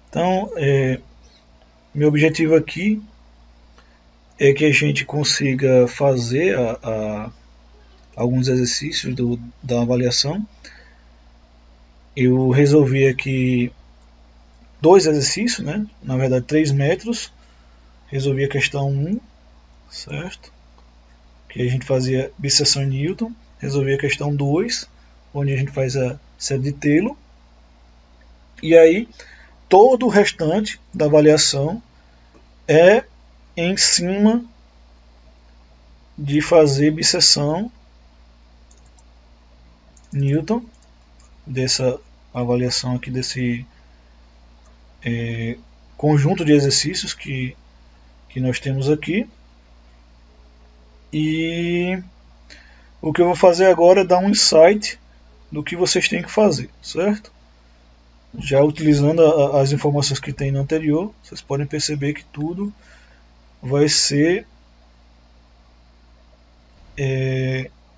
Então, meu objetivo aqui é que a gente consiga fazer alguns exercícios da avaliação. Eu resolvi aqui dois exercícios, né? Na verdade 3 metros. Resolvi a questão 1, certo? Que a gente fazia bisseção em Newton. Resolvi a questão 2, onde a gente faz a série de Taylor. E aí, todo o restante da avaliação é em cima de fazer bisseção Newton, dessa avaliação aqui, desse conjunto de exercícios que nós temos aqui. E o que eu vou fazer agora é dar um insight do que vocês têm que fazer, certo? Já utilizando as informações que tem no anterior, vocês podem perceber que tudo vai ser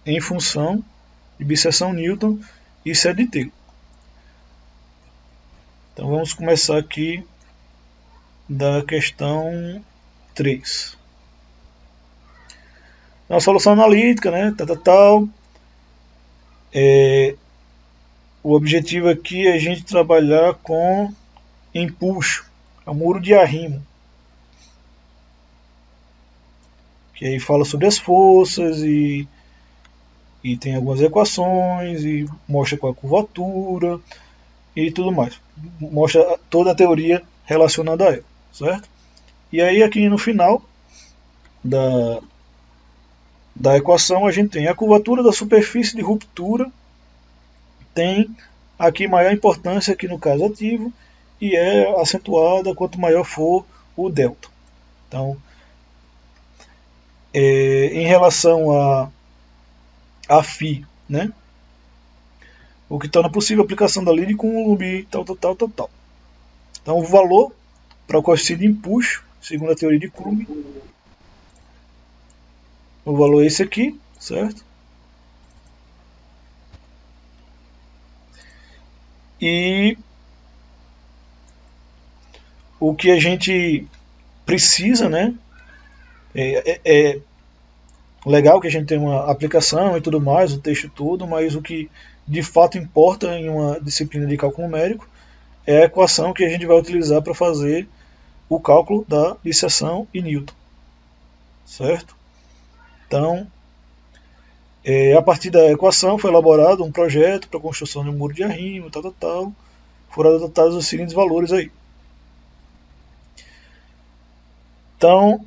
em função de bisseção Newton e série de Taylor. Então vamos começar aqui da questão 3. Uma solução analítica, né? O objetivo aqui é a gente trabalhar com empuxo, é o muro de arrimo, que aí fala sobre as forças e tem algumas equações e mostra qual a curvatura e tudo mais. Mostra toda a teoria relacionada a ela, certo? E aí aqui no final da equação a gente tem a curvatura da superfície de ruptura, tem aqui maior importância aqui no caso ativo e é acentuada quanto maior for o delta. Então, em relação a φ, né? O que torna possível a aplicação da lei de Coulomb, tal. Então, o valor para o coeficiente de empuxo, segundo a teoria de Coulomb, o valor é esse aqui, certo? E o que a gente precisa, né? É legal que a gente tenha uma aplicação e tudo mais, o texto todo, mas o que de fato importa em uma disciplina de cálculo numérico é a equação que a gente vai utilizar para fazer o cálculo da disseção em Newton, certo? Então, a partir da equação foi elaborado um projeto para a construção de um muro de arrimo, tal. Foram adotados os seguintes valores aí. Então,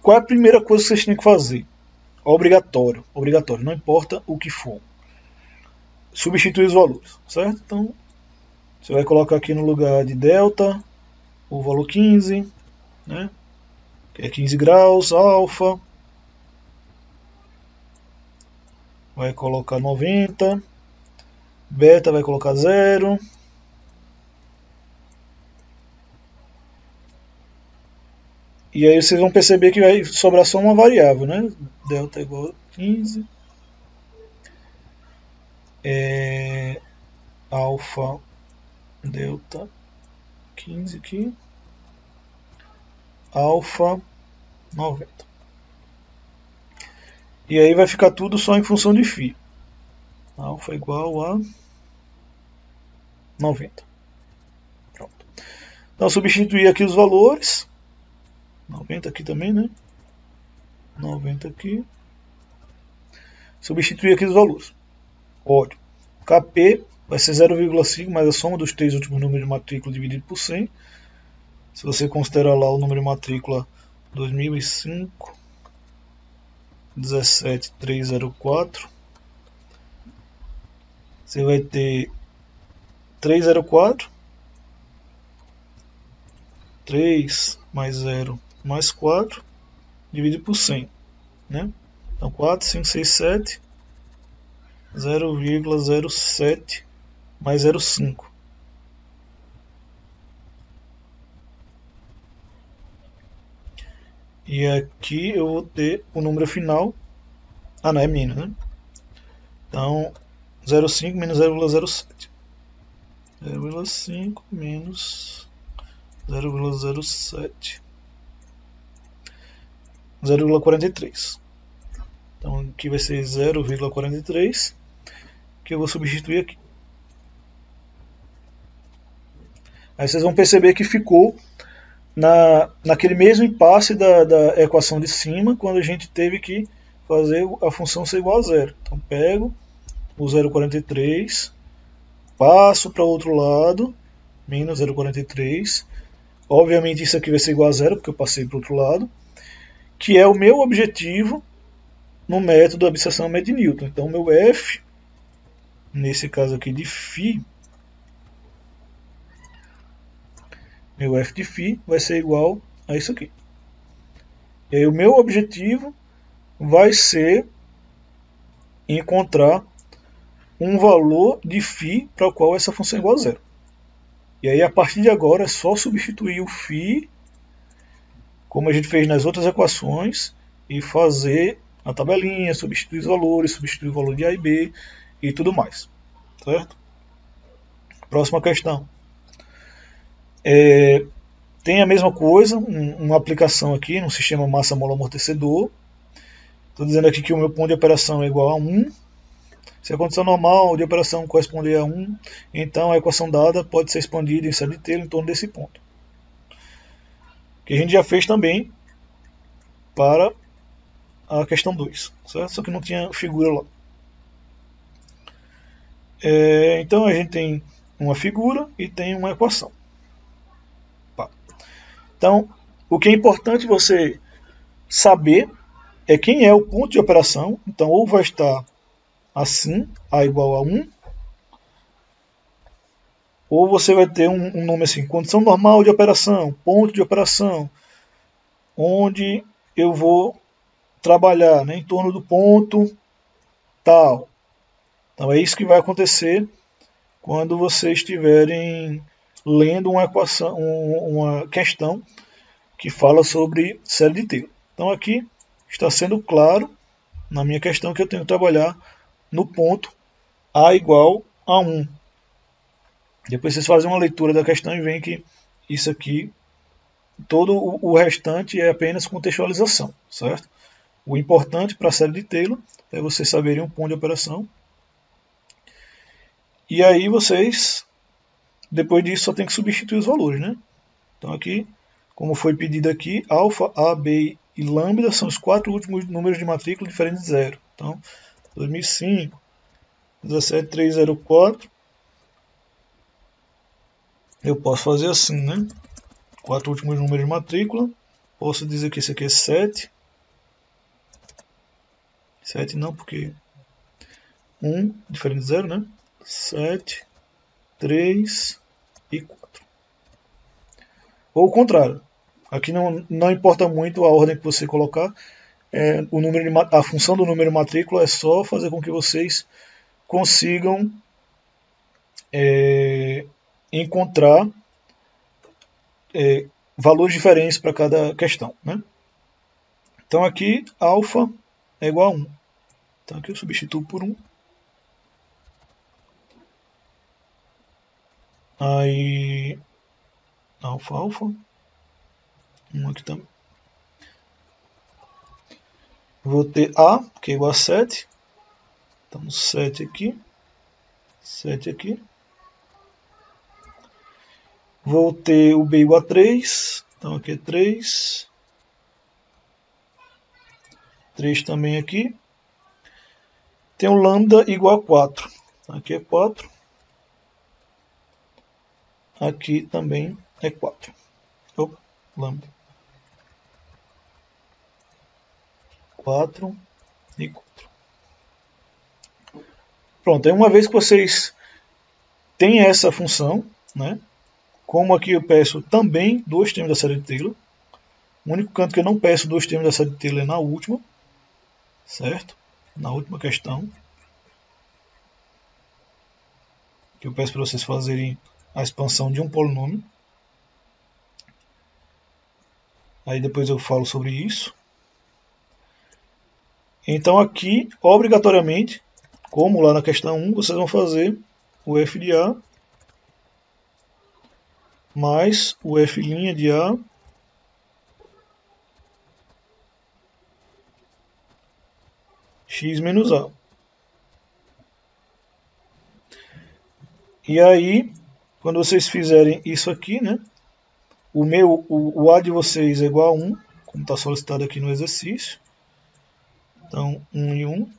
qual é a primeira coisa que vocês têm que fazer? Obrigatório, não importa o que for. Substituir os valores, certo? Então, você vai colocar aqui no lugar de delta o valor 15, né? Que é 15 graus, alfa. Vai colocar 90. Beta vai colocar 0. E aí vocês vão perceber que vai sobrar só uma variável, né? Delta é igual a 15. Alfa, delta, 15 aqui. Alfa, 90. E aí vai ficar tudo só em função de φ. Alfa igual a 90. Pronto. Então substituir aqui os valores. 90 aqui também, né? 90 aqui. Substituir aqui os valores. Ótimo. Kp vai ser 0,5 mais a soma dos 3 últimos números de matrícula dividido por 100. Se você considerar lá o número de matrícula 2005 17304, você vai ter 304, 3 mais 0 mais 4, dividido por 100, né? Então 4, 5, 6, 7, 0,07 mais 0,5. E aqui eu vou ter o número final. Ah, não, é menos, né? Então, 0,5 menos 0,07. 0,5 menos 0,07, 0,43. Então aqui vai ser 0,43, que eu vou substituir aqui. Aí vocês vão perceber que ficou naquele mesmo impasse da equação de cima, quando a gente teve que fazer a função ser igual a zero. Então pego o 0,43, passo para o outro lado, menos 0,43. Obviamente isso aqui vai ser igual a zero, porque eu passei para o outro lado, que é o meu objetivo no método de abstração de Newton. Então meu f, nesse caso aqui de φ, meu f de φ vai ser igual a isso aqui. E aí o meu objetivo vai ser encontrar um valor de φ para o qual essa função é igual a zero. E aí a partir de agora é só substituir o φ, como a gente fez nas outras equações, e fazer a tabelinha, substituir os valores, substituir o valor de A e B e tudo mais. Certo? Próxima questão. Tem a mesma coisa, uma aplicação aqui no sistema massa-mola-amortecedor. Estou dizendo aqui que o meu ponto de operação é igual a 1. Se a condição normal de operação corresponder a 1, então a equação dada pode ser expandida em série de Taylor em torno desse ponto. Que a gente já fez também para a questão 2, certo? Só que não tinha figura lá. Então a gente tem uma figura e tem uma equação. Então, o que é importante você saber é quem é o ponto de operação. Então, ou vai estar assim, A igual a 1, ou você vai ter um nome assim, condição normal de operação, ponto de operação, onde eu vou trabalhar, né, em torno do ponto tal. Então, é isso que vai acontecer quando vocês estiverem lendo uma equação, uma questão que fala sobre série de Taylor. Então aqui está sendo claro na minha questão que eu tenho que trabalhar no ponto A igual a 1. Depois vocês fazem uma leitura da questão e veem que isso aqui, todo o restante é apenas contextualização, certo? O importante para a série de Taylor é vocês saberem o ponto de operação. E aí vocês, depois disso, só tem que substituir os valores, né? Então aqui, como foi pedido aqui, alfa, A, B e lambda são os 4 últimos números de matrícula diferentes de zero. Então, 2005, 17304. Eu posso fazer assim, né? 4 últimos números de matrícula. Posso dizer que esse aqui é 7. 7 não, porque 1 diferente de 0, né? 7, 3 e 4. Ou o contrário. Aqui não importa muito a ordem que você colocar. A função do número matrícula é só fazer com que vocês consigam encontrar valores diferentes para cada questão, né? Então aqui alfa é igual a 1. Então aqui eu substituo por 1. Aí alfa, 1 aqui também. Vou ter A, que é igual a 7. Então 7 aqui. 7 aqui. Vou ter o B igual a 3. Então aqui é 3. 3 também aqui. Tem o lambda igual a 4. Aqui é 4. Aqui também é 4. Opa, lambda. 4 e 4. Pronto, aí uma vez que vocês têm essa função, né? Como aqui eu peço também 2 termos da série de Taylor. O único canto que eu não peço 2 termos da série de Taylor é na última. Certo? Na última questão. Que eu peço para vocês fazerem a expansão de um polinômio. Aí depois eu falo sobre isso. Então aqui, obrigatoriamente, como lá na questão 1, vocês vão fazer o f de A mais o f' de A x menos A. E aí, quando vocês fizerem isso aqui, né, o A de vocês é igual a 1, como está solicitado aqui no exercício. Então, 1 e 1.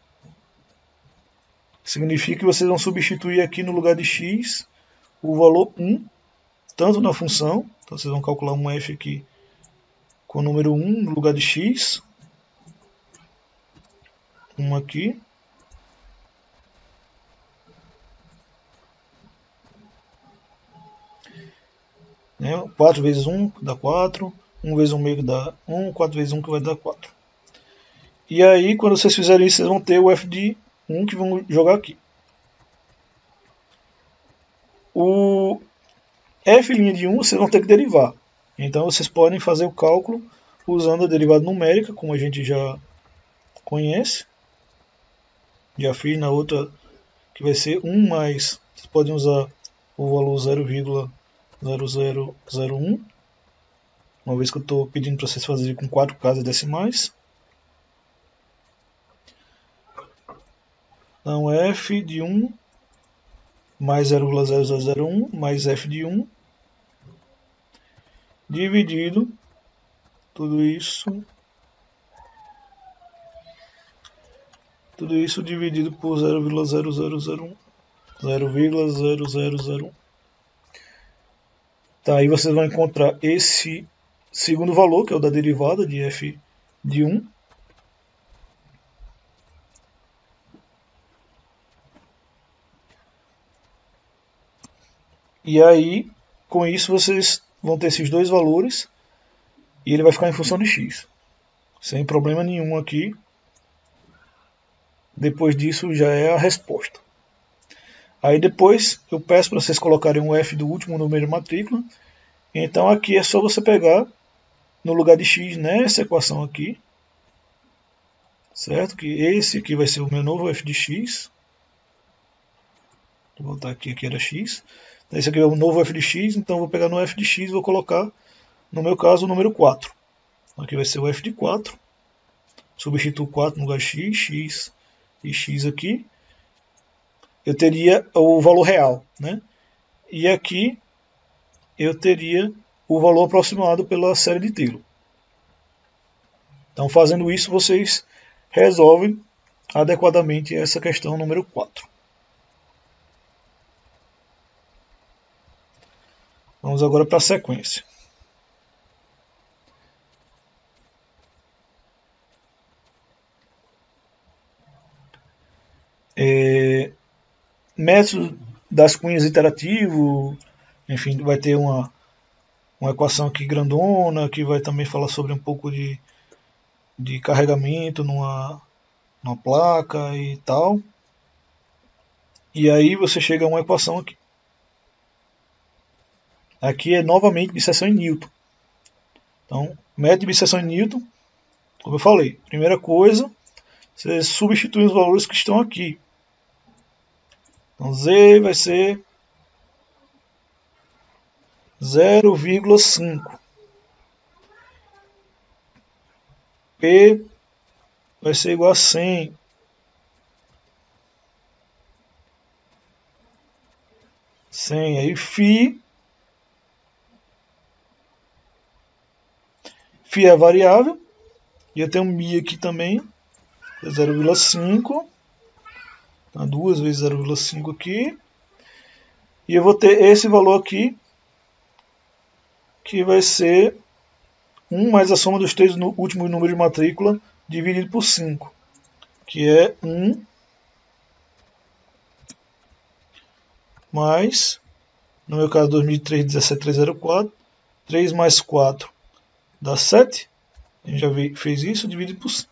Significa que vocês vão substituir aqui no lugar de x o valor 1, tanto na função, então vocês vão calcular um f aqui com o número 1 no lugar de x, 1 aqui, né? 4 vezes 1 dá 4, 1 vezes 1 meio dá 1, 4 vezes 1 que vai dar 4. E aí, quando vocês fizerem isso, vocês vão ter o f de 1 que vão jogar aqui. O f' de 1 vocês vão ter que derivar. Então vocês podem fazer o cálculo usando a derivada numérica, como a gente já conhece. Já fiz na outra, que vai ser 1 mais, vocês podem usar o valor 0,0001, uma vez que eu estou pedindo para vocês fazerem com 4 casas decimais. Então f de 1 mais 0,0001 mais f de 1 dividido tudo isso dividido por 0,0001. 0,0001. Tá, aí vocês vão encontrar esse segundo valor, que é o da derivada de f de 1. E aí, com isso, vocês vão ter esses dois valores e ele vai ficar em função de x. Sem problema nenhum aqui. Depois disso já é a resposta. Aí depois eu peço para vocês colocarem um f do último número de matrícula. Então aqui é só você pegar no lugar de x nessa equação aqui. Certo? Que esse aqui vai ser o meu novo f de x. Vou voltar aqui era x. Esse aqui é o novo f de x, então eu vou pegar no f de x e vou colocar, no meu caso, o número 4. Aqui vai ser o f de 4. Substituo 4 no lugar de x e x aqui. Eu teria o valor real, né? E aqui eu teria o valor aproximado pela série de Taylor. Então, fazendo isso, vocês resolvem adequadamente essa questão número 4. Vamos agora para a sequência. Método das cunhas iterativo, enfim, vai ter uma equação aqui grandona, que vai também falar sobre um pouco de carregamento numa placa e tal. E aí você chega a uma equação aqui. Aqui é novamente bisseção em Newton. Então, método de bisseção em Newton, como eu falei, primeira coisa, você substitui os valores que estão aqui. Então, Z vai ser 0,5. P vai ser igual a 100. Aí φ é variável. E eu tenho μ aqui também, 0,5. Tá, 2 vezes 0,5 aqui. E eu vou ter esse valor aqui, que vai ser 1 mais a soma dos 3 últimos números de matrícula dividido por 5, que é 1 mais, no meu caso 2003, 17304, 3 mais 4 dá 7, a gente já fez isso, dividido por 5.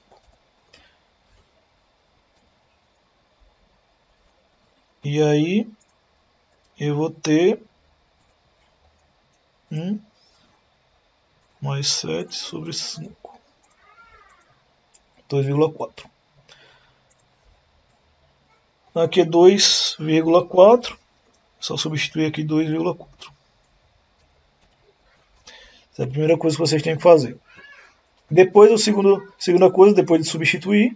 E aí eu vou ter 1 mais 7 sobre 5, 2,4. Aqui é 2,4, só substituir aqui 2,4. Essa é a primeira coisa que vocês têm que fazer. Depois, a segunda coisa, depois de substituir,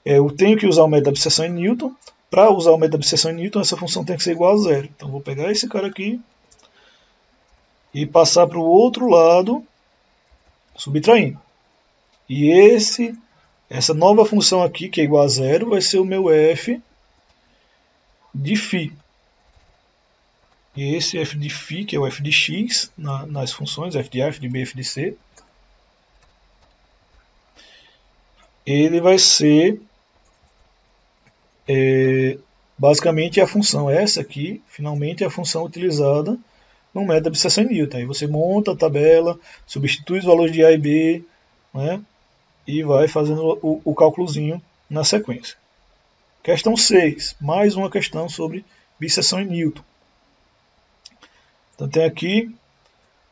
eu tenho que usar o método da abscissão em Newton. Para usar o método da abscissão em Newton, essa função tem que ser igual a zero. Então, vou pegar esse cara aqui e passar para o outro lado, subtraindo. E essa nova função aqui, que é igual a zero, vai ser o meu f de φ. E esse f de φ, que é o f de x, nas funções f de a, f de b, f de c, ele vai ser basicamente a função, essa aqui, finalmente é a função utilizada no método da abscissão em Newton. Aí você monta a tabela, substitui os valores de a e b, né, e vai fazendo o cálculozinho na sequência. Questão 6, mais uma questão sobre bisseção em Newton. Então tem aqui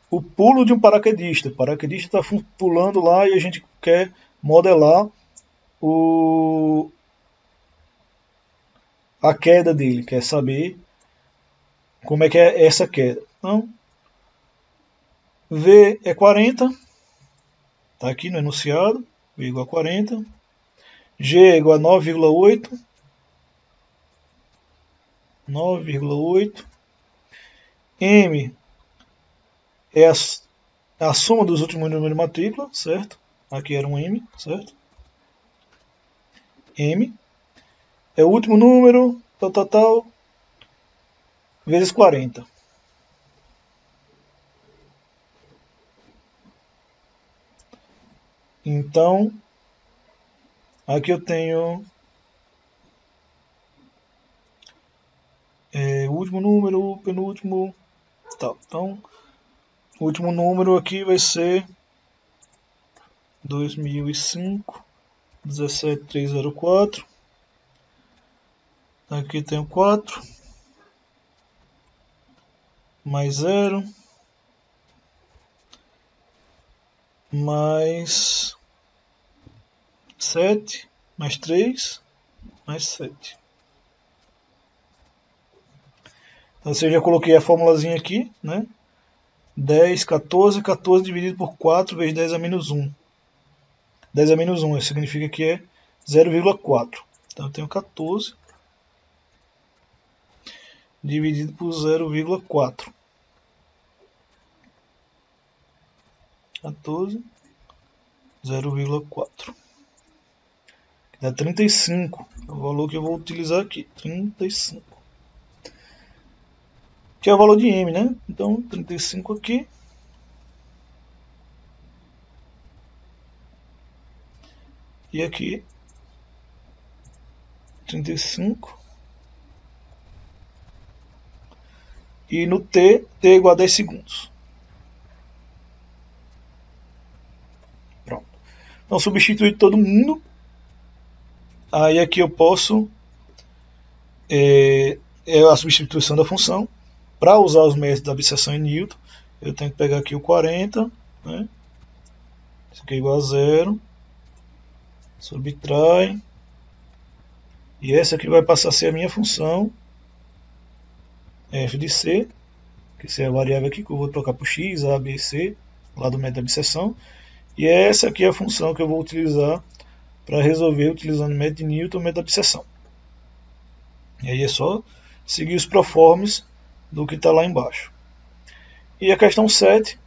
o pulo de um paraquedista. O paraquedista está pulando lá e a gente quer modelar a queda dele, quer saber como é que é essa queda. Então, V é 40, está aqui no enunciado, V igual a 40, G é igual a 9,8, 9,8, M é a soma dos últimos números de matrícula, certo? Aqui era um M, certo? M é o último número, tal, vezes 40. Então, aqui eu tenho o último número, o penúltimo, tal. Então, o último número aqui vai ser 2005, 17304. Aqui tem o 4, mais 0, mais 7, mais 3, mais 7. Então, eu já coloquei a formulazinha aqui, né? 10, 14, 14 dividido por 4 vezes 10 a menos 1. 10 a menos 1, isso significa que é 0,4. Então eu tenho 14 dividido por 0,4. 14, 0,4. Dá 35. É o valor que eu vou utilizar aqui. 35. Que é o valor de M, né? Então, 35 aqui. E aqui, 35. E no T é igual a 10 segundos. Pronto. Então, substituir todo mundo. Aí aqui eu posso... é a substituição da função. Para usar os métodos da abscissão em Newton, eu tenho que pegar aqui o 40, né? Isso aqui é igual a 0. Subtrai. E essa aqui vai passar a ser a minha função f de c, que é a variável aqui que eu vou trocar por x, a, b e c, lá do método da abscissão. E essa aqui é a função que eu vou utilizar para resolver utilizando o método de Newton e o método da abscissão. E aí é só seguir os proformes do que está lá embaixo. E a questão 7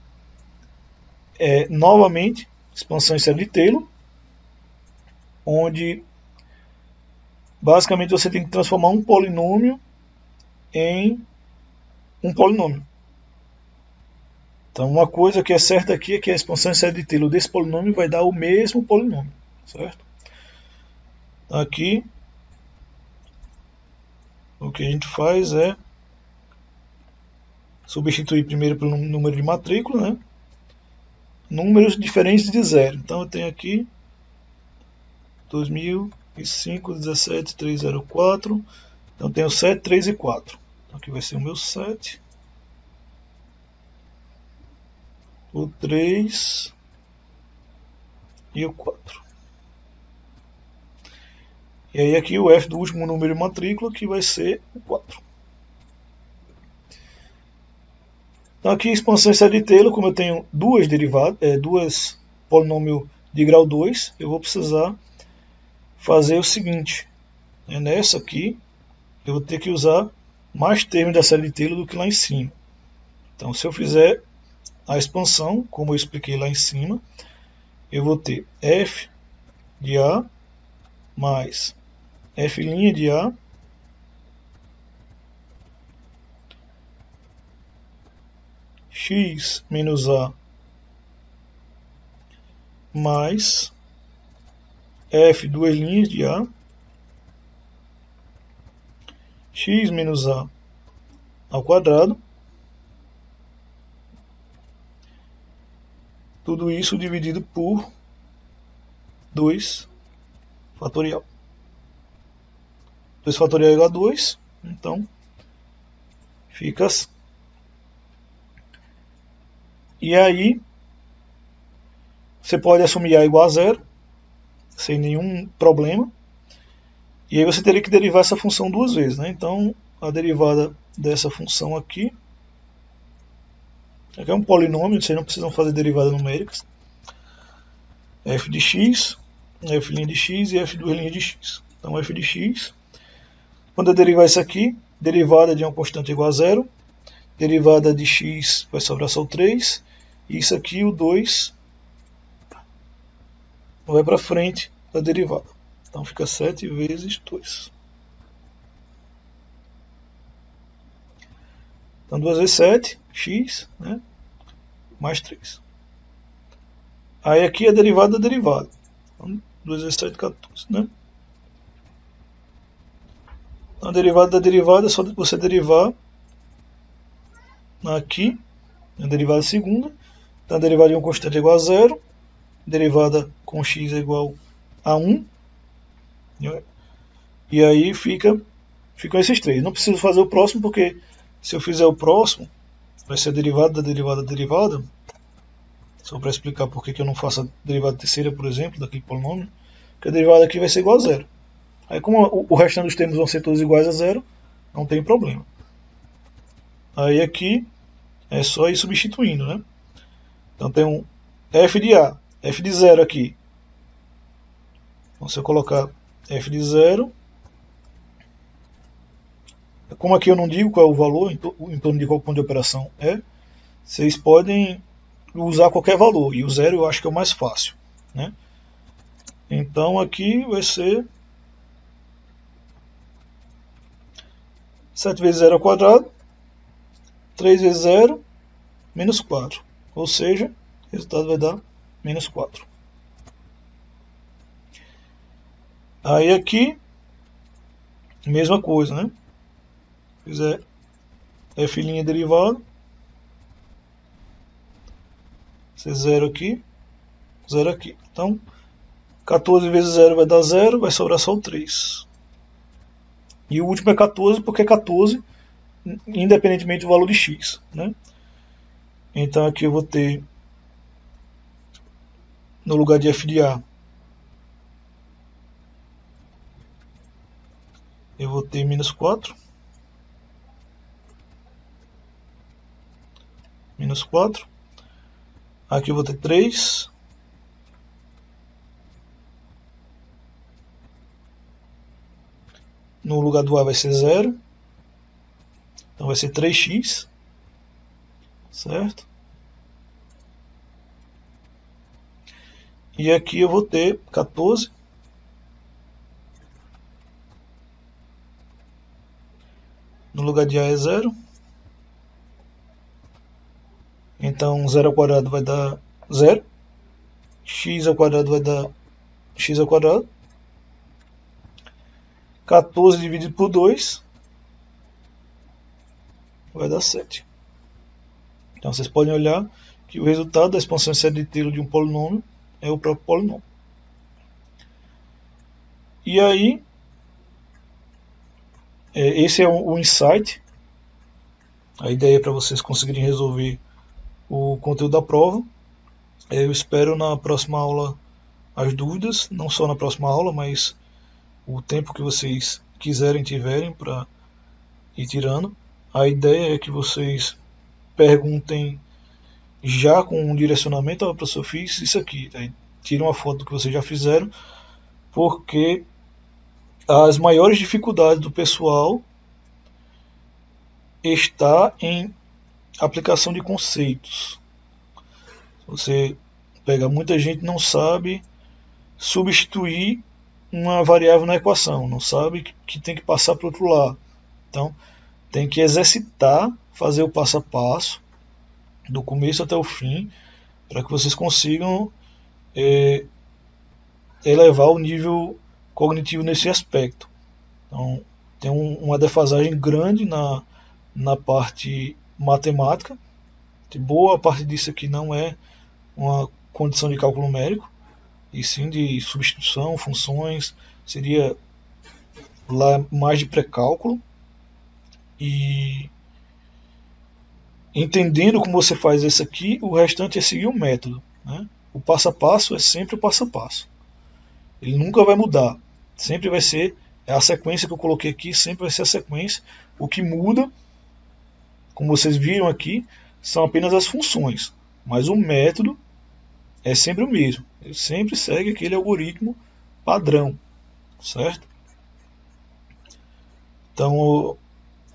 é, novamente, expansão em série de Taylor, onde basicamente você tem que transformar um polinômio em um polinômio. Então, uma coisa que é certa aqui é que a expansão em série de Taylor desse polinômio vai dar o mesmo polinômio, certo? Aqui, o que a gente faz é substituir primeiro pelo número de matrícula, né? Números diferentes de zero. Então, eu tenho aqui 2005, 17, 304. Então, eu tenho 7, 3 e 4. Então, aqui vai ser o meu 7. O 3 e o 4. E aí aqui o f do último número de matrícula, que vai ser o 4. Então aqui expansão e série de Taylor, como eu tenho duas derivadas, duas polinômio de grau 2, eu vou precisar fazer o seguinte, nessa aqui eu vou ter que usar mais termos da série de Taylor do que lá em cima. Então se eu fizer a expansão, como eu expliquei lá em cima, eu vou ter f de A mais f' de A x menos A mais f duas linhas de A x menos A ao quadrado, tudo isso dividido por 2 fatorial. 2 fatorial é igual a 2, então fica assim. E aí, você pode assumir A igual a zero, sem nenhum problema. E aí você teria que derivar essa função duas vezes, né? Então, a derivada dessa função aqui é um polinômio, vocês não precisam fazer derivadas numéricas. F de x, f' de x e f duas linhas de x. Então, f de x, quando eu derivar isso aqui, derivada de uma constante igual a zero, derivada de x vai sobrar só o 3, e isso aqui, o 2, vai para frente da derivada. Então fica 7 vezes 2. Então 2 vezes 7, x, né, mais 3. Aí aqui é a derivada da derivada. Então 2 vezes 7, 14. Né? Então a derivada da derivada é só você derivar aqui, a derivada segunda. Então a derivada de uma constante é igual a zero, derivada com x é igual a 1. E aí ficam esses três. Não preciso fazer o próximo, porque se eu fizer o próximo, vai ser a derivada da derivada da derivada. Só para explicar por que eu não faço a derivada terceira, por exemplo, daquele polinômio. Porque a derivada aqui vai ser igual a zero. Aí como o restante dos termos vão ser todos iguais a zero, não tem problema. Aí aqui é só ir substituindo, né? Então tem um f de A, f de zero aqui. Então se eu colocar f de zero, como aqui eu não digo qual é o valor, em torno de qual ponto de operação é, vocês podem usar qualquer valor, e o zero eu acho que é o mais fácil, né? Então aqui vai ser 7 vezes 0 ao quadrado, 3 vezes 0, menos 4. Ou seja, o resultado vai dar menos 4. Aí aqui, mesma coisa, né? Fizer f' derivado, ser 0 aqui, 0 aqui. Então, 14 vezes 0 vai dar 0, vai sobrar só o 3. E o último é 14, porque é 14, independentemente do valor de x, né? Então aqui eu vou ter, no lugar de f de A, eu vou ter menos 4. Menos 4. Aqui eu vou ter 3. No lugar do A vai ser 0. Então vai ser 3x. Certo? E aqui eu vou ter 14. No lugar de A é 0. Então 0 ao quadrado vai dar 0. X ao quadrado vai dar x ao quadrado. 14 dividido por 2 vai dar 7. Então vocês podem olhar que o resultado da expansão e série de Taylor de um polinômio é o próprio polinômio. E aí, esse é o insight. A ideia é para vocês conseguirem resolver o conteúdo da prova. Eu espero na próxima aula as dúvidas, não só na próxima aula, mas o tempo que vocês quiserem, tiverem para ir tirando. A ideia é que vocês perguntem já com um direcionamento: "Ó, professor, eu fiz isso aqui". Aí tira uma foto do que vocês já fizeram, porque as maiores dificuldades do pessoal está em aplicação de conceitos. Você pega, muita gente não sabe substituir uma variável na equação, não sabe que tem que passar para o outro lado. Então, tem que exercitar, fazer o passo a passo, do começo até o fim, para que vocês consigam elevar o nível cognitivo nesse aspecto. Então, tem uma defasagem grande na parte matemática. Boa parte disso aqui não é uma condição de cálculo numérico, e sim de substituição, funções, seria lá mais de pré-cálculo. E entendendo como você faz isso aqui, o restante é seguir o método, né? O passo a passo é sempre o passo a passo. Ele nunca vai mudar. Sempre vai ser a sequência que eu coloquei aqui, sempre vai ser a sequência. O que muda, como vocês viram aqui, são apenas as funções, mas o método é sempre o mesmo. Ele sempre segue aquele algoritmo padrão, certo? Então,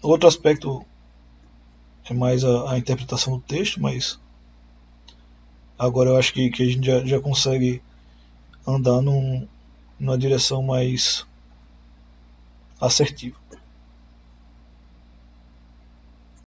outro aspecto é mais a interpretação do texto, mas agora eu acho que a gente já consegue andar numa direção mais assertiva.